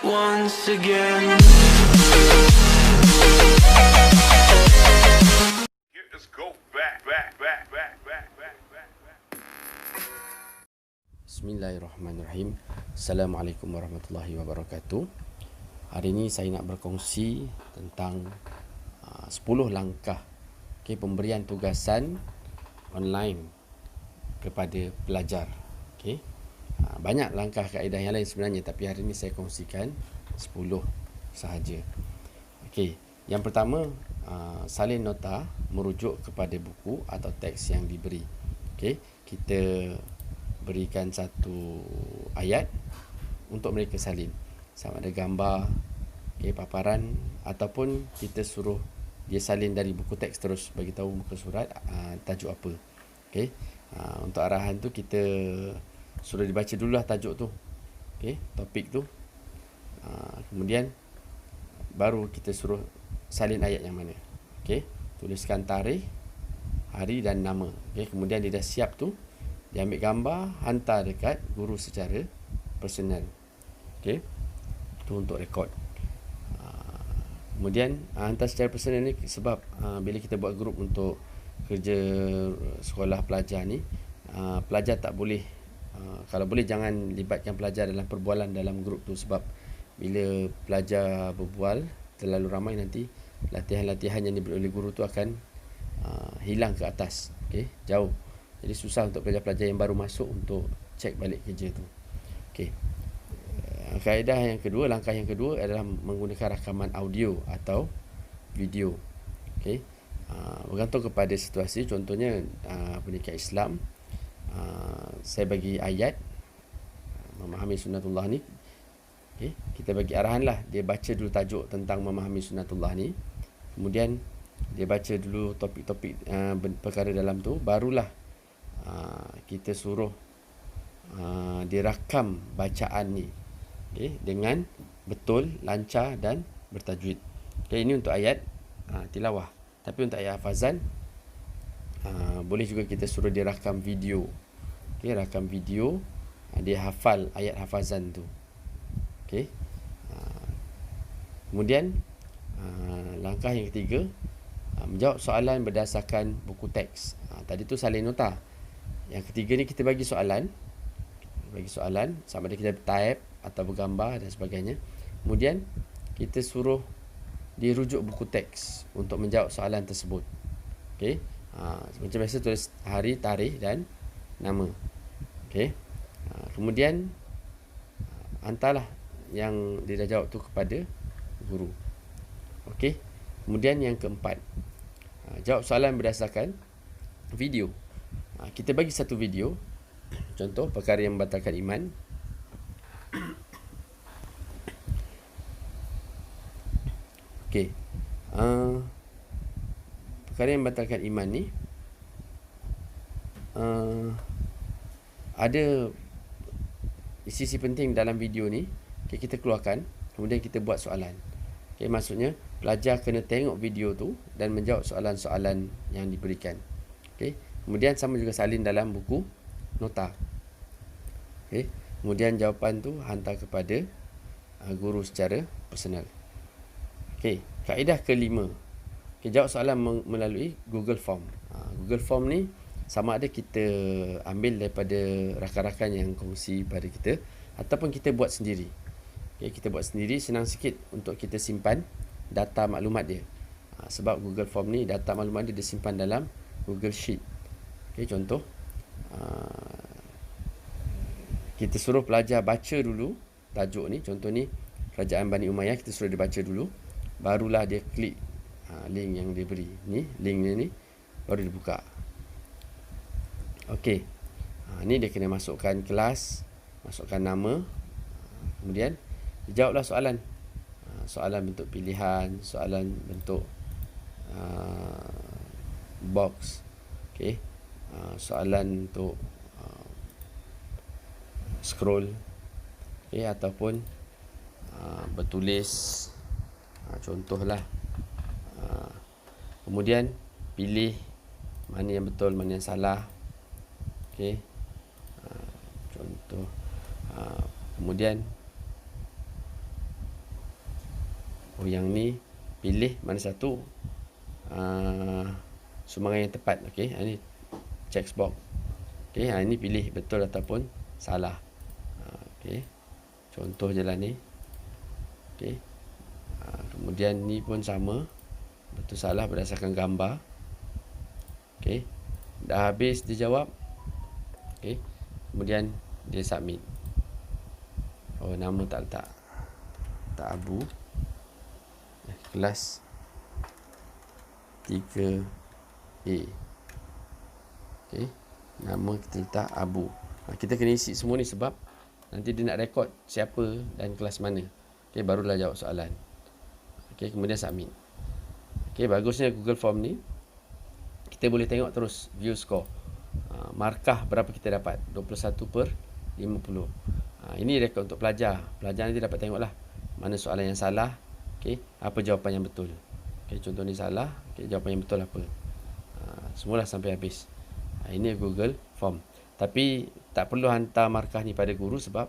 Once again. Let's go back. Bismillahirrahmanirrahim. Assalamualaikum warahmatullahi wabarakatuh. Hari ini saya nak berkongsi tentang 10 langkah pemberian tugasan online kepada pelajar. Banyak langkah kaedah yang lain sebenarnya, tapi hari ini saya kongsikan 10 sahaja. Yang pertama, salin nota merujuk kepada buku atau teks yang diberi. Kita berikan satu ayat untuk mereka salin, sama ada gambar, paparan, ataupun kita suruh dia salin dari buku teks terus bagi tahu muka surat tajuk apa. Untuk arahan tu kita suruh dibaca dululah tajuk tu, topik tu, kemudian baru kita suruh salin ayat yang mana. Tuliskan tarikh, hari dan nama. Kemudian dia dah siap tu, dia ambil gambar, hantar dekat guru secara personal. Itu untuk rekod. Kemudian hantar secara personal ni sebab bila kita buat grup untuk kerja sekolah pelajar ni, pelajar tak boleh, kalau boleh jangan libatkan pelajar dalam perbualan dalam grup tu, sebab bila pelajar berbual terlalu ramai, nanti latihan-latihan yang diberi oleh guru tu akan hilang ke atas, jauh. Jadi susah untuk pelajar-pelajar yang baru masuk untuk cek balik kerja tu. Kaedah yang kedua, langkah yang kedua adalah menggunakan rakaman audio atau video. Bergantung kepada situasi. Contohnya pendidikan Islam, saya bagi ayat memahami sunnatullah ni. Kita bagi arahan lah, dia baca dulu tajuk tentang memahami sunnatullah ni, kemudian dia baca dulu topik-topik perkara dalam tu, barulah kita suruh dirakam bacaan ni dengan betul, lancar dan bertajwid. Ini untuk ayat tilawah. Tapi untuk ayat hafazan, boleh juga kita suruh dia rakam video. Rakam video, dia hafal ayat hafazan tu. Kemudian langkah yang ketiga, menjawab soalan berdasarkan buku teks. Tadi tu salin nota. Yang ketiga ni kita bagi soalan, sama ada kita type atau bergambar dan sebagainya. Kemudian kita suruh dia rujuk buku teks untuk menjawab soalan tersebut. Macam biasa tulis hari, tarikh dan nama. Kemudian hantarlah yang dia dah jawab tu kepada guru. Kemudian yang keempat, jawab soalan berdasarkan video. Kita bagi satu video, contoh perkara yang membatalkan iman. Perkara yang membatalkan iman ni ada sisi penting dalam video ni. Kita keluarkan, kemudian kita buat soalan. Maksudnya pelajar kena tengok video tu dan menjawab soalan-soalan yang diberikan. Kemudian sama juga salin dalam buku nota. Kemudian jawapan tu hantar kepada guru secara personal. Kaedah kelima, jawab soalan melalui Google Form. Google Form ni sama ada kita ambil daripada rakan-rakan yang kongsi pada kita, ataupun kita buat sendiri. Kita buat sendiri, senang sikit untuk kita simpan data maklumat dia. Sebab Google Form ni, data maklumat dia disimpan dalam Google Sheet. Contoh, kita suruh pelajar baca dulu tajuk ni. Contoh ni, Kerajaan Bani Umayyah, kita suruh dia baca dulu, barulah dia klik link yang dia beri. Ni, link ni baru dia buka. Ni dia kena masukkan kelas, masukkan nama, kemudian jawablah soalan. Soalan bentuk pilihan, soalan bentuk box, soalan untuk scroll, ataupun bertulis, contohlah. Kemudian pilih mana yang betul, mana yang salah. Contoh. Kemudian Oh, yang ni pilih mana satu sumbangan yang tepat. Okey, ini check box. Okey, ini pilih betul ataupun salah. Okey, contoh je lah ni. Okey, kemudian ni pun sama, betul salah berdasarkan gambar. Okey, dah habis dia jawab. Okey, kemudian dia submit. Oh, nama tak letak, tak Abu. Kelas 3A. Okey, nama kita letak Abu. Kita kena isi semua ni sebab nanti dia nak rekod siapa dan kelas mana. Okey, barulah jawab soalan. Okey, kemudian submit. Okey, bagusnya Google Form ni kita boleh tengok terus view score. Markah berapa kita dapat, 21/50. Ini rekod untuk pelajar. Pelajar nanti dapat tengoklah mana soalan yang salah. Okey, apa jawapan yang betul. Okey, contoh ni salah. Okey, jawapan yang betul apa. Semualah sampai habis. Ini Google Form. Tapi tak perlu hantar markah ni pada guru sebab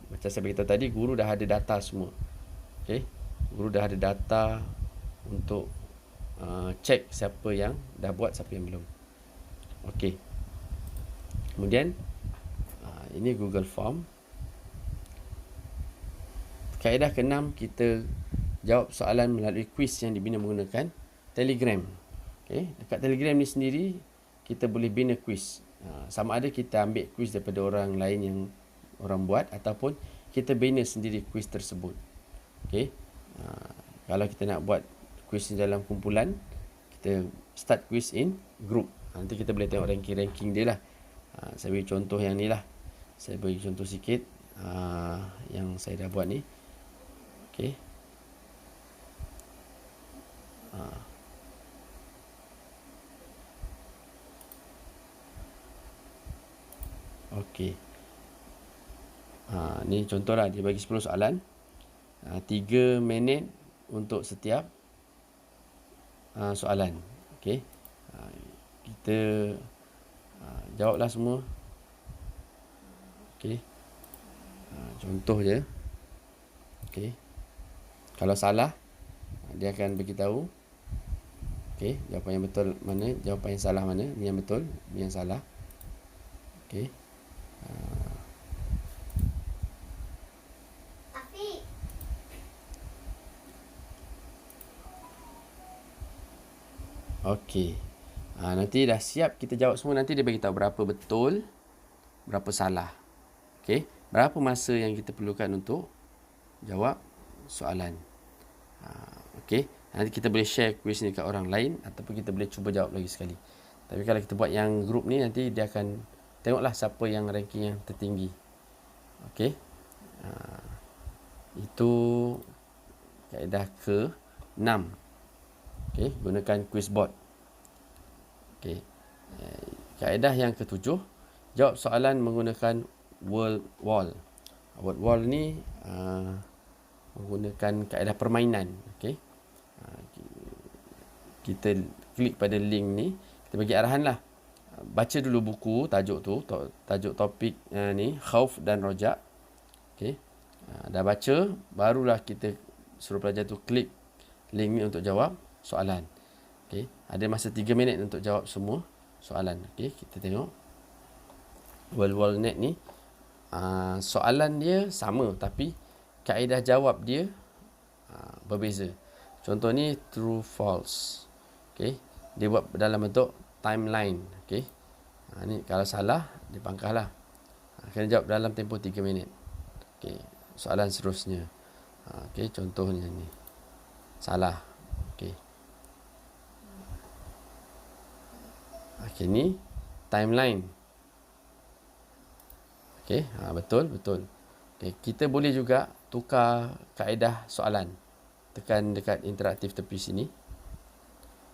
macam saya beritahu tadi, guru dah ada data semua. Okey, guru dah ada data untuk cek siapa yang dah buat, siapa yang belum. Okey, kemudian ini Google Form. Kaedah ke-6, kita jawab soalan melalui kuis yang dibina menggunakan Telegram. Okey, dekat Telegram ni sendiri kita boleh bina kuis. Sama ada kita ambil kuis daripada orang lain yang orang buat ataupun kita bina sendiri kuis tersebut. Okey, kalau kita nak buat kuis dalam kumpulan, kita start kuis in group. Nanti kita boleh tengok ranking dia lah. Saya bagi contoh yang ni lah. Saya bagi contoh sikit yang saya dah buat ni. Okey. Okey. Ni contoh lah, dia bagi 10 soalan. 3 minit untuk setiap soalan. Okey. Kita jawablah semua. Okey. Contoh je. Okey. Kalau salah, dia akan beritahu. Okey, jawapan yang betul mana, jawapan yang salah mana. Ni yang betul, ni yang salah. Okey. Okey. Nanti dah siap kita jawab semua, nanti dia beritahu berapa betul, berapa salah. Okey, berapa masa yang kita perlukan untuk jawab soalan. Okey, nanti kita boleh share kuis ni kat orang lain ataupun kita boleh cuba jawab lagi sekali. Tapi kalau kita buat yang grup ni, nanti dia akan tengoklah siapa yang ranking yang tertinggi. Okey. Itu kaedah ke-6. Okey, gunakan quiz board. Okey. Kaedah yang ke-7, jawab soalan menggunakan word wall. Word wall ni menggunakan kaedah permainan. Okey. Kita klik pada link ni, kita bagi arahan lah. Baca dulu buku, tajuk tu, tajuk topik ni, khauf dan rojak. Okey. Dah baca, barulah kita suruh pelajar tu klik link ni untuk jawab soalan. Okey. Ada masa 3 minit untuk jawab semua soalan. Okey, kita tengok. World Net ni soalan dia sama tapi kaedah jawab dia berbeza. Contoh ni true false. Okey, dia buat dalam bentuk timeline. Okey. Ni kalau salah dia pangkahlah. Kena jawab dalam tempoh 3 minit. Okey, soalan seterusnya. Okey, contohnya ni. Salah. Okey. Okey, ni timeline. Okey, betul. Okey, kita boleh juga tukar kaedah soalan. Tekan dekat interaktif tepi sini.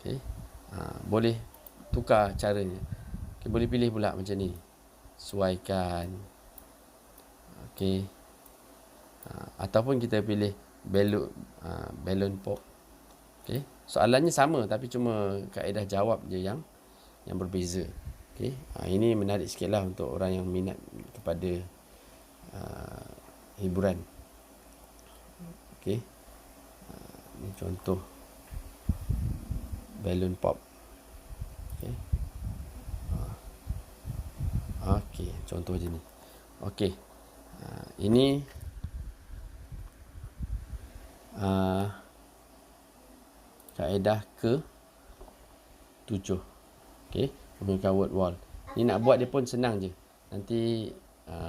Okey. Boleh tukar caranya. Okay, boleh pilih pula macam ni. Sesuaikan. Okey. Ataupun kita pilih balloon pop. Okey. Soalannya sama tapi cuma kaedah jawab je yang berbeza. Okey. Ini menarik sikitlah untuk orang yang minat kepada hiburan. Okey. Ini contoh balloon pop. Okey. Okey, contoh je ni. Okey. Ini kaedah ke 7. Okey, menggunakan word wall. Ni nak buat dia pun senang je. Nanti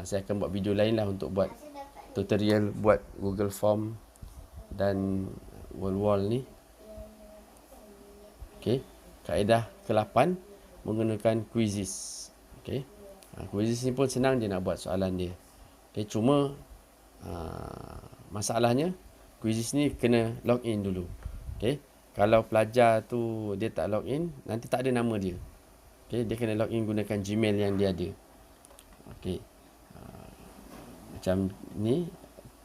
saya akan buat video lain lah untuk buat tutorial buat Google Form dan word wall ni. Okey, kaedah ke-8 menggunakan quizzes. Okey. Quizzes ni pun senang je nak buat soalan dia. Okey, cuma masalahnya quizzes ni kena log in dulu. Okey. Kalau pelajar tu dia tak log in, nanti tak ada nama dia. Okey, dia kena log in gunakan Gmail yang dia ada. Okey. Macam ni,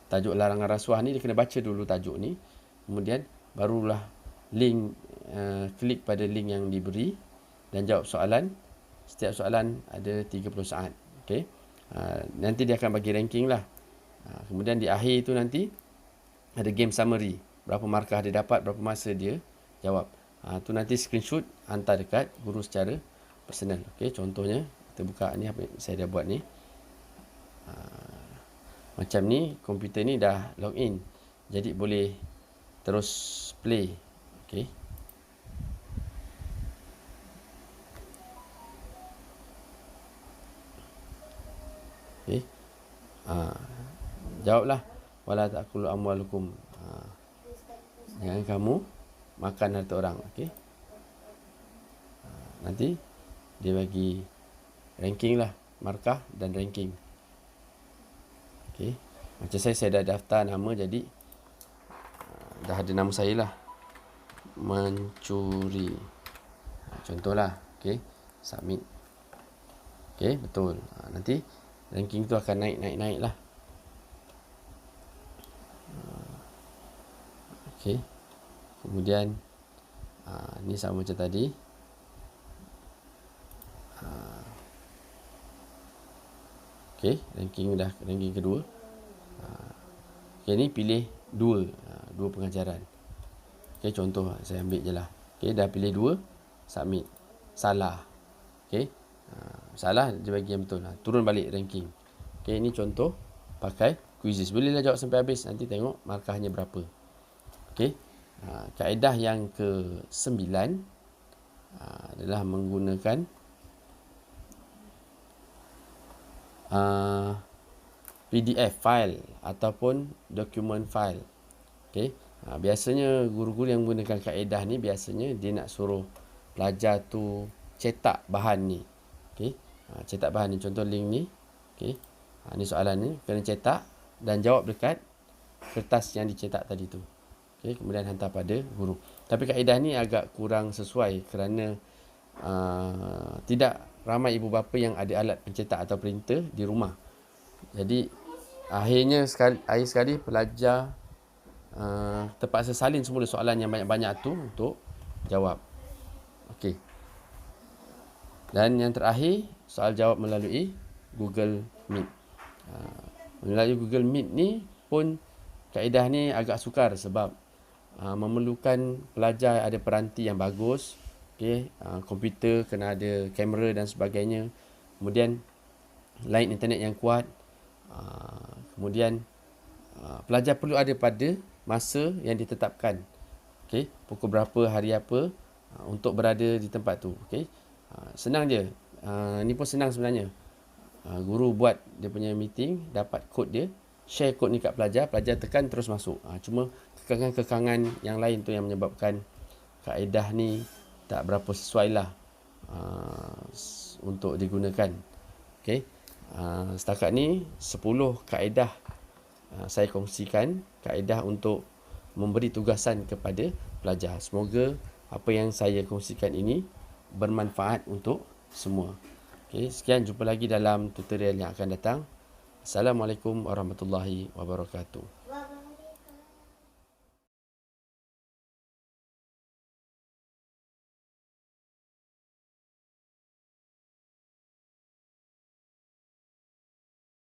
tajuk larangan rasuah ni dia kena baca dulu tajuk ni. Kemudian barulah klik pada link yang diberi dan jawab soalan. Setiap soalan ada 30 saat. Okey. Nanti dia akan bagi ranking lah. Kemudian di akhir tu nanti ada game summary. Berapa markah dia dapat, berapa masa dia jawab. Tu nanti screenshot hantar dekat guru secara personal. Okey, contohnya kita buka ni apa yang saya dah buat ni. Macam ni komputer ni dah log in. Jadi boleh terus play. Okey. Okey. Jawablah. Wala ta'kulu amwalukum. Jangan kamu makan harta orang. Okey. Nanti dia bagi ranking lah, markah dan ranking. Okey. Macam saya dah daftar nama, jadi dah ada nama saya lah. Mencuri. Contohlah. Okey. Submit. Okey, betul. Nanti ranking tu akan naik lah. Okey. Kemudian ni sama macam tadi. Okey, ranking kedua. Okey, ni pilih dua pengajaran. Okey, contoh saya ambil je lah. Okey, dah pilih dua, submit. Salah. Okey. Salah dia bagi yang betul lah. Turun balik ranking. Okey, ini contoh pakai quizzes. Bolehlah jawab sampai habis, nanti tengok markahnya berapa. Okey. Kaedah yang ke-9 adalah menggunakan PDF file ataupun dokumen file. Okey. Biasanya guru-guru yang menggunakan kaedah ni biasanya dia nak suruh pelajar tu cetak bahan ni. Okey. Cetak bahan ni, contoh link ni. Okey. Ni soalan ni kena cetak dan jawab dekat kertas yang dicetak tadi tu. Okey, kemudian hantar pada guru. Tapi kaedah ni agak kurang sesuai kerana tidak ramai ibu bapa yang ada alat pencetak atau printer di rumah. Jadi akhir sekali pelajar terpaksa salin semula soalan yang banyak-banyak tu untuk jawab. Okey. Dan yang terakhir, soal jawab melalui Google Meet. Melalui Google Meet ni pun kaedah ni agak sukar sebab memerlukan pelajar ada peranti yang bagus. Okey, komputer kena ada kamera dan sebagainya. Kemudian line internet yang kuat. Kemudian pelajar perlu ada pada masa yang ditetapkan. Okey, pukul berapa, hari apa untuk berada di tempat tu. Okey. Senang je. Ni pun senang sebenarnya. Guru buat dia punya meeting, dapat kod dia, share kod ni kat pelajar, pelajar tekan terus masuk. Cuma kekangan-kekangan yang lain tu yang menyebabkan kaedah ni tak berapa sesuai lah untuk digunakan. Okey. Setakat ni 10 kaedah saya kongsikan, kaedah untuk memberi tugasan kepada pelajar. Semoga apa yang saya kongsikan ini bermanfaat untuk semua. Okey, sekian, jumpa lagi dalam tutorial yang akan datang. Assalamualaikum warahmatullahi wabarakatuh.